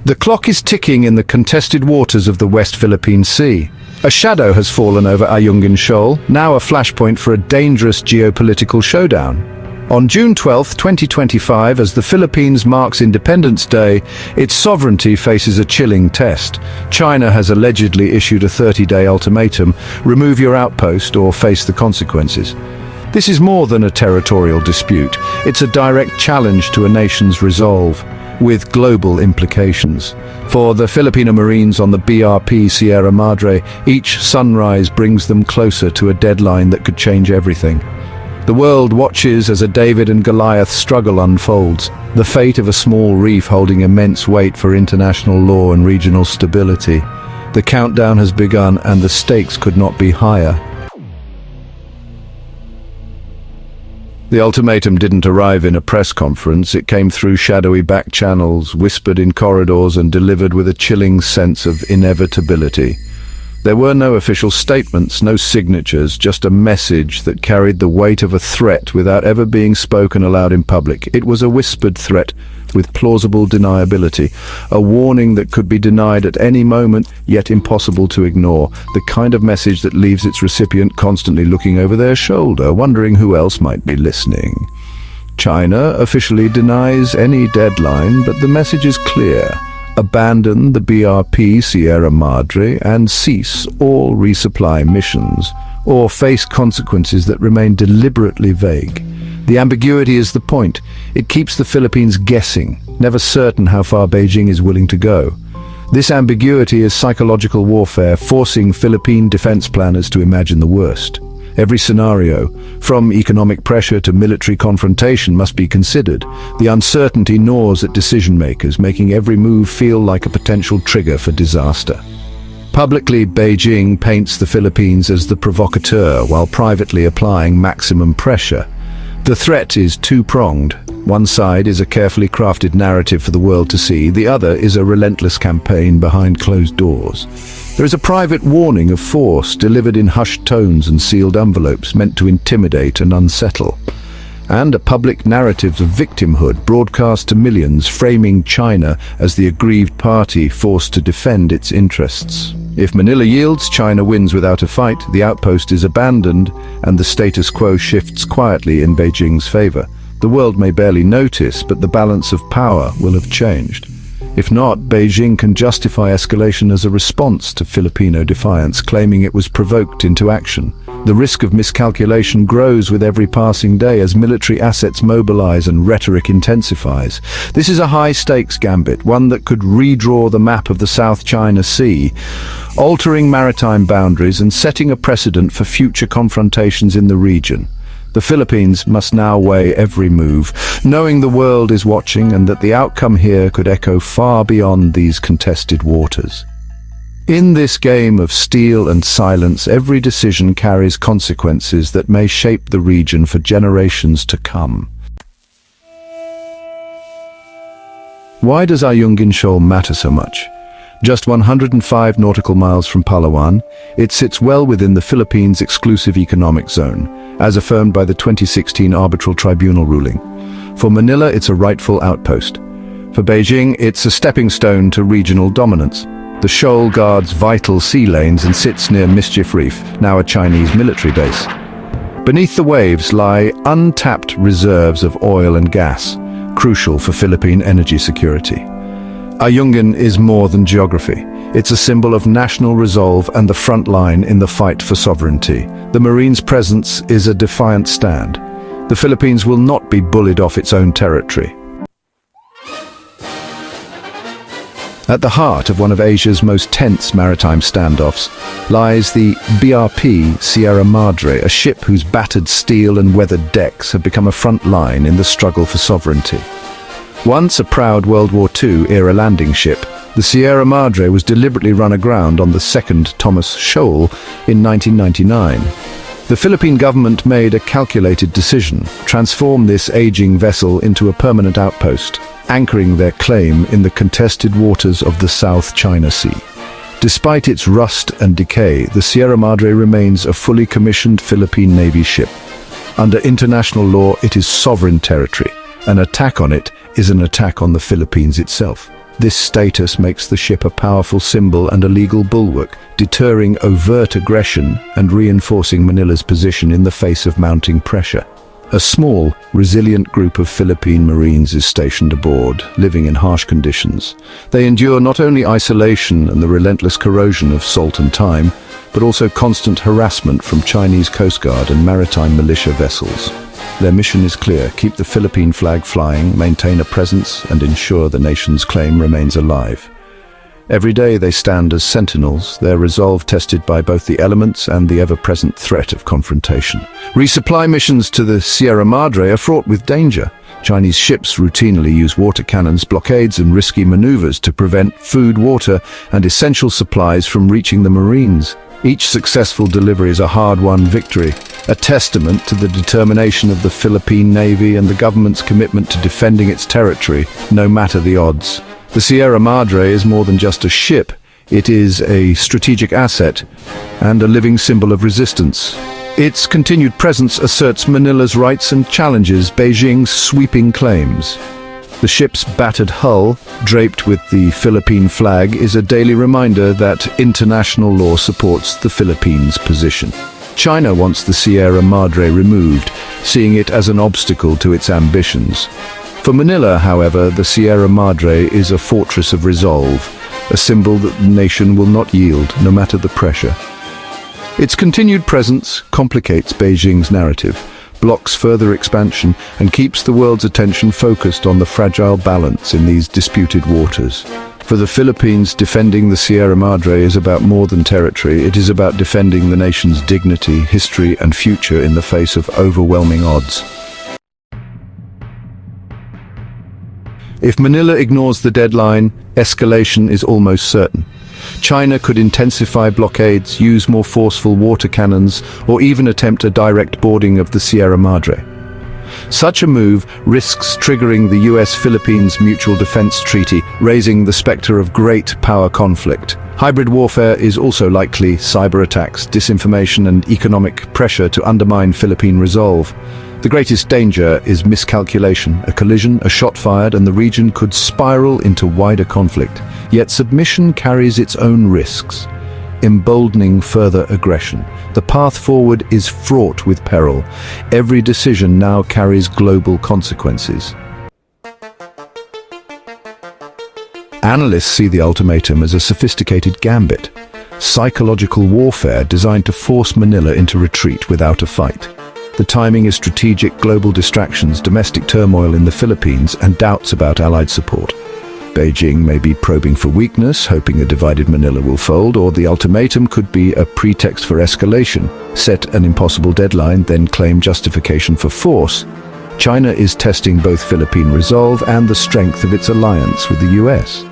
The clock is ticking in the contested waters of the West Philippine Sea. A shadow has fallen over Ayungin Shoal, now a flashpoint for a dangerous geopolitical showdown. On June 12, 2025, as the Philippines marks Independence Day, its sovereignty faces a chilling test. China has allegedly issued a 30-day ultimatum: remove your outpost or face the consequences. This is more than a territorial dispute. It's a direct challenge to a nation's resolve, with global implications. For the Filipino Marines on the BRP Sierra Madre, each sunrise brings them closer to a deadline that could change everything. The world watches as a David and Goliath struggle unfolds, the fate of a small reef holding immense weight for international law and regional stability. The countdown has begun, and the stakes could not be higher. The ultimatum didn't arrive in a press conference. It came through shadowy back channels, whispered in corridors, and delivered with a chilling sense of inevitability. There were no official statements, no signatures, just a message that carried the weight of a threat without ever being spoken aloud in public. It was a whispered threat with plausible deniability, a warning that could be denied at any moment, yet impossible to ignore, the kind of message that leaves its recipient constantly looking over their shoulder, wondering who else might be listening. China officially denies any deadline, but the message is clear: abandon the BRP Sierra Madre and cease all resupply missions, or face consequences that remain deliberately vague. The ambiguity is the point. It keeps the Philippines guessing, never certain how far Beijing is willing to go. This ambiguity is psychological warfare, forcing Philippine defense planners to imagine the worst. Every scenario, from economic pressure to military confrontation, must be considered. The uncertainty gnaws at decision-makers, making every move feel like a potential trigger for disaster. Publicly, Beijing paints the Philippines as the provocateur, while privately applying maximum pressure. The threat is two-pronged. One side is a carefully crafted narrative for the world to see, the other is a relentless campaign behind closed doors. There is a private warning of force delivered in hushed tones and sealed envelopes meant to intimidate and unsettle, and a public narrative of victimhood broadcast to millions, framing China as the aggrieved party forced to defend its interests. If Manila yields, China wins without a fight, the outpost is abandoned, and the status quo shifts quietly in Beijing's favor. The world may barely notice, but the balance of power will have changed. If not, Beijing can justify escalation as a response to Filipino defiance, claiming it was provoked into action. The risk of miscalculation grows with every passing day as military assets mobilize and rhetoric intensifies. This is a high-stakes gambit, one that could redraw the map of the South China Sea, altering maritime boundaries and setting a precedent for future confrontations in the region. The Philippines must now weigh every move, knowing the world is watching and that the outcome here could echo far beyond these contested waters. In this game of steel and silence, every decision carries consequences that may shape the region for generations to come. Why does Ayungin Shoal matter so much? Just 105 nautical miles from Palawan, it sits well within the Philippines' exclusive economic zone, as affirmed by the 2016 Arbitral Tribunal ruling. For Manila, it's a rightful outpost. For Beijing, it's a stepping stone to regional dominance. The shoal guards vital sea lanes and sits near Mischief Reef, now a Chinese military base. Beneath the waves lie untapped reserves of oil and gas, crucial for Philippine energy security. Ayungin is more than geography. It's a symbol of national resolve and the front line in the fight for sovereignty. The Marines' presence is a defiant stand. The Philippines will not be bullied off its own territory. At the heart of one of Asia's most tense maritime standoffs lies the BRP Sierra Madre, a ship whose battered steel and weathered decks have become a front line in the struggle for sovereignty. Once a proud World War II-era landing ship, the Sierra Madre was deliberately run aground on the second Thomas Shoal in 1999. The Philippine government made a calculated decision: transform this aging vessel into a permanent outpost, anchoring their claim in the contested waters of the South China Sea. Despite its rust and decay, the Sierra Madre remains a fully commissioned Philippine Navy ship. Under international law, it is sovereign territory. An attack on it is an attack on the Philippines itself. This status makes the ship a powerful symbol and a legal bulwark, deterring overt aggression and reinforcing Manila's position in the face of mounting pressure. A small, resilient group of Philippine Marines is stationed aboard, living in harsh conditions. They endure not only isolation and the relentless corrosion of salt and time, but also constant harassment from Chinese Coast Guard and maritime militia vessels. Their mission is clear: keep the Philippine flag flying, maintain a presence, and ensure the nation's claim remains alive. Every day they stand as sentinels, their resolve tested by both the elements and the ever-present threat of confrontation. Resupply missions to the Sierra Madre are fraught with danger. Chinese ships routinely use water cannons, blockades, and risky maneuvers to prevent food, water, and essential supplies from reaching the Marines. Each successful delivery is a hard-won victory, a testament to the determination of the Philippine Navy and the government's commitment to defending its territory, no matter the odds. The Sierra Madre is more than just a ship. It is a strategic asset and a living symbol of resistance. Its continued presence asserts Manila's rights and challenges Beijing's sweeping claims. The ship's battered hull, draped with the Philippine flag, is a daily reminder that international law supports the Philippines' position. China wants the Sierra Madre removed, seeing it as an obstacle to its ambitions. For Manila, however, the Sierra Madre is a fortress of resolve, a symbol that the nation will not yield, no matter the pressure. Its continued presence complicates Beijing's narrative, blocks further expansion, and keeps the world's attention focused on the fragile balance in these disputed waters. For the Philippines, defending the Sierra Madre is about more than territory. It is about defending the nation's dignity, history, and future in the face of overwhelming odds. If Manila ignores the deadline, escalation is almost certain. China could intensify blockades, use more forceful water cannons, or even attempt a direct boarding of the Sierra Madre. Such a move risks triggering the US-Philippines Mutual Defense Treaty, raising the specter of great power conflict. Hybrid warfare is also likely: cyber attacks, disinformation, and economic pressure to undermine Philippine resolve. The greatest danger is miscalculation. A collision, a shot fired, and the region could spiral into wider conflict. Yet submission carries its own risks, emboldening further aggression. The path forward is fraught with peril. Every decision now carries global consequences. Analysts see the ultimatum as a sophisticated gambit, psychological warfare designed to force Manila into retreat without a fight. The timing is strategic: global distractions, domestic turmoil in the Philippines, and doubts about Allied support. Beijing may be probing for weakness, hoping a divided Manila will fold, or the ultimatum could be a pretext for escalation: set an impossible deadline, then claim justification for force. China is testing both Philippine resolve and the strength of its alliance with the US.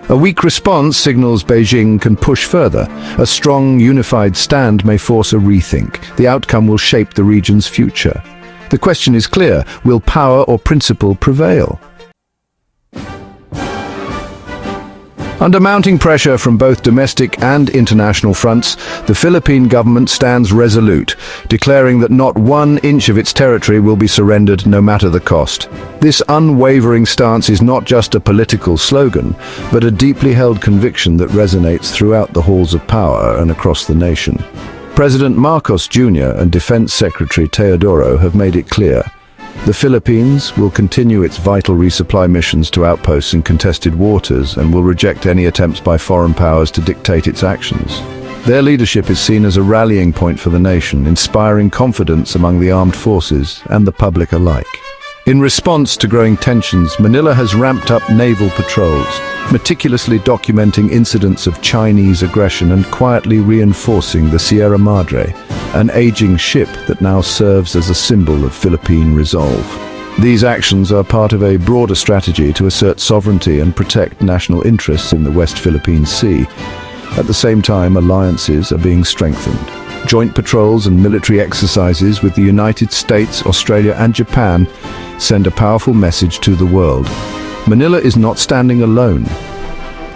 A weak response signals Beijing can push further. A strong, unified stand may force a rethink. The outcome will shape the region's future. The question is clear: will power or principle prevail? Under mounting pressure from both domestic and international fronts, the Philippine government stands resolute, declaring that not 1 inch of its territory will be surrendered, no matter the cost. This unwavering stance is not just a political slogan, but a deeply held conviction that resonates throughout the halls of power and across the nation. President Marcos Jr. and Defense Secretary Teodoro have made it clear: the Philippines will continue its vital resupply missions to outposts in contested waters and will reject any attempts by foreign powers to dictate its actions. Their leadership is seen as a rallying point for the nation, inspiring confidence among the armed forces and the public alike. In response to growing tensions, Manila has ramped up naval patrols, meticulously documenting incidents of Chinese aggression and quietly reinforcing the Sierra Madre, an aging ship that now serves as a symbol of Philippine resolve. These actions are part of a broader strategy to assert sovereignty and protect national interests in the West Philippine Sea. At the same time, alliances are being strengthened. Joint patrols and military exercises with the United States, Australia, and Japan send a powerful message to the world. Manila is not standing alone.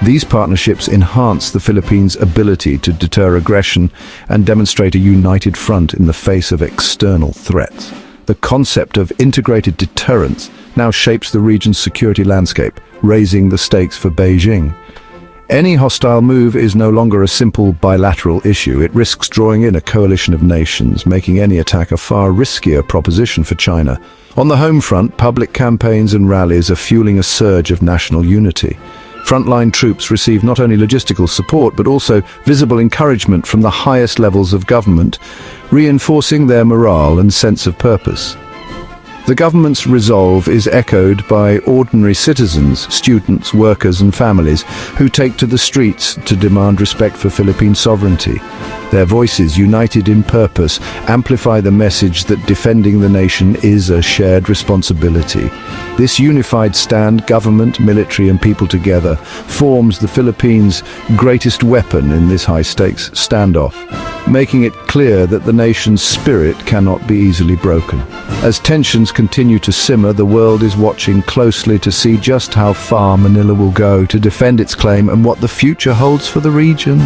These partnerships enhance the Philippines' ability to deter aggression and demonstrate a united front in the face of external threats. The concept of integrated deterrence now shapes the region's security landscape, raising the stakes for Beijing. Any hostile move is no longer a simple bilateral issue. It risks drawing in a coalition of nations, making any attack a far riskier proposition for China. On the home front, public campaigns and rallies are fueling a surge of national unity. Frontline troops receive not only logistical support but also visible encouragement from the highest levels of government, reinforcing their morale and sense of purpose. The government's resolve is echoed by ordinary citizens, students, workers and families who take to the streets to demand respect for Philippine sovereignty. Their voices, united in purpose, amplify the message that defending the nation is a shared responsibility. This unified stand, government, military and people together, forms the Philippines' greatest weapon in this high-stakes standoff, making it clear that the nation's spirit cannot be easily broken. As tensions continue to simmer, the world is watching closely to see just how far Manila will go to defend its claim and what the future holds for the region.